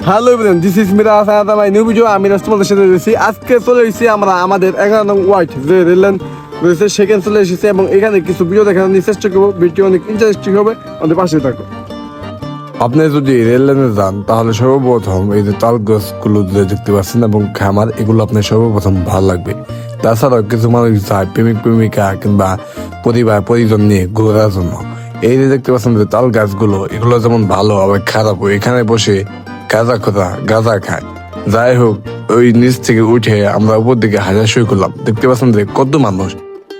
Hello everyone, this is Mira Hasan my new video. আমি তোমাদের সাথে রয়েছি। আজকে চলে এসেছি আমরা আমাদের 11 নং ওয়ার্ড যে রেল লাইন রয়েছে সেখানে চলে এসেছি এবং এখানে কিছু ভিডিও দেখানোর চেষ্টা করবো। ভিডিও অনেক ইন্টারেস্টিং হবে, আমাদের পাশে থাকো। আপনি যদি রেল লাইনে যান তাহলে সর্বপ্রথম এই যে তাল গাছগুলো দেখতে পাচ্ছেন এবং খামার, এগুলো আপনার সর্বপ্রথম ভালো লাগবে। তাছাড়াও কিছু মানুষ যায় প্রেমিক প্রেমিকা কিংবা পরিবার পরিজন নিয়ে ঘোরার জন্য। এই যে দেখতে পাচ্ছেন যে তাল গাছগুলো, এগুলো যেমন ভালো আবার খারাপ, এখানে বসে গাঁজা খায়। যাই হোক, ওই নিচ থেকে উঠে আমরা উপর দিকে হাজার শুরু করলাম। দেখতে পাচ্ছেন যে কত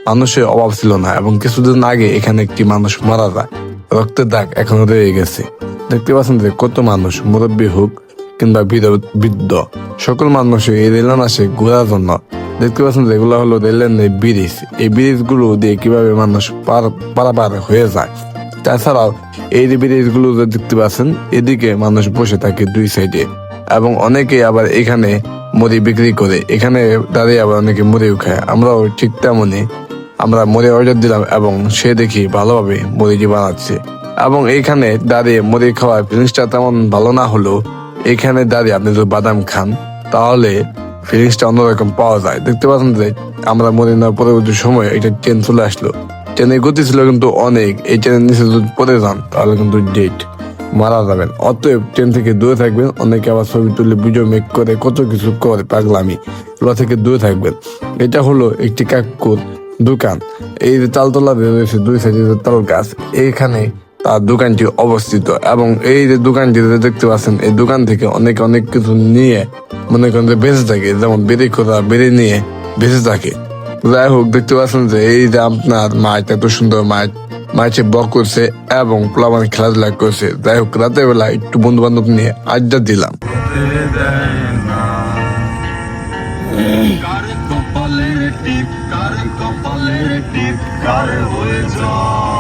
মানুষের অভাব ছিল না এবং কিছুদিন আগে এখানে একটি মানুষ মারা যায়, রক্তের দাগ এখনো রয়ে গেছে। দেখতে পাচ্ছেন যে কত মানুষ, মুরব্বী হোক কিংবা বৃদ্ধ, সকল মানুষ এই রেললাইন আসে ঘোরার জন্য। দেখতে পাচ্ছেন যে এগুলো হলো রেললাইনের ব্রিজ। এই ব্রিজ গুলো দিয়ে কিভাবে মানুষ পারাপার হয়ে যায়। তাছাড়াও এই যে ব্রিজ গুলো দেখতে পাচ্ছেন, এদিকে মানুষ বসে থাকে দুই সাইডে এবং অনেকে আবার এখানে মুড়ি বিক্রি করে। এখানে দাঁড়িয়ে আবার অনেকে মুড়িও খায়। আমরাও ঠিক তেমনই আমরা মুড়ি অর্ডার দিলাম এবং সে দেখি ভালোভাবে মুড়িটি বানাচ্ছে। এবং এইখানে দাঁড়িয়ে মুড়ি খাওয়ার ফিলিংসটা তেমন ভালো না হলেও এখানে দাঁড়িয়ে আপনি যদি বাদাম খান তাহলে ফিলিংসটা অন্যরকম পাওয়া যায়। দেখতে পাচ্ছেন যে আমরা মুড়ি নেওয়ার পরবর্তী সময় একটা ট্রেন চলে আসলো। ট্রেনের গতি ছিল কিন্তু অনেক। এই ট্রেনের নিচে যদি পড়ে যান তাহলে কিন্তু ডেট মারা যাবেন। অতএব ট্রেন থেকে দূরে থাকবেন। অনেকে আবার ছবি তুলে ভিডিও মেক করে কত কিছু করে পাগলামি, এগুলো থেকে দূরে থাকবেন। এটা হলো একটি কাকুর দোকান। এই যে তালতলা রয়েছে দুই সাইডে তাল গাছ, এইখানে তার দোকানটি অবস্থিত এবং এই যে দোকানটি দেখতে পাচ্ছেন, এই দোকান থেকে অনেক কিছু নিয়ে মনে করেন যে বেঁচে থাকে, যেমন বেড়ে নিয়ে বেঁচে থাকে। যাই হোক, দেখতে পাচ্ছেন যে এই যে আপনার মাঠ, এত সুন্দর মাঠে বক করছে এবং প্লাবান খেলাধুলা করছে। যাই হোক, রাতের বেলা একটু বন্ধু বান্ধব নিয়ে আড্ডা দিলাম। কার কপালে টিপ কার হয়ে যায়।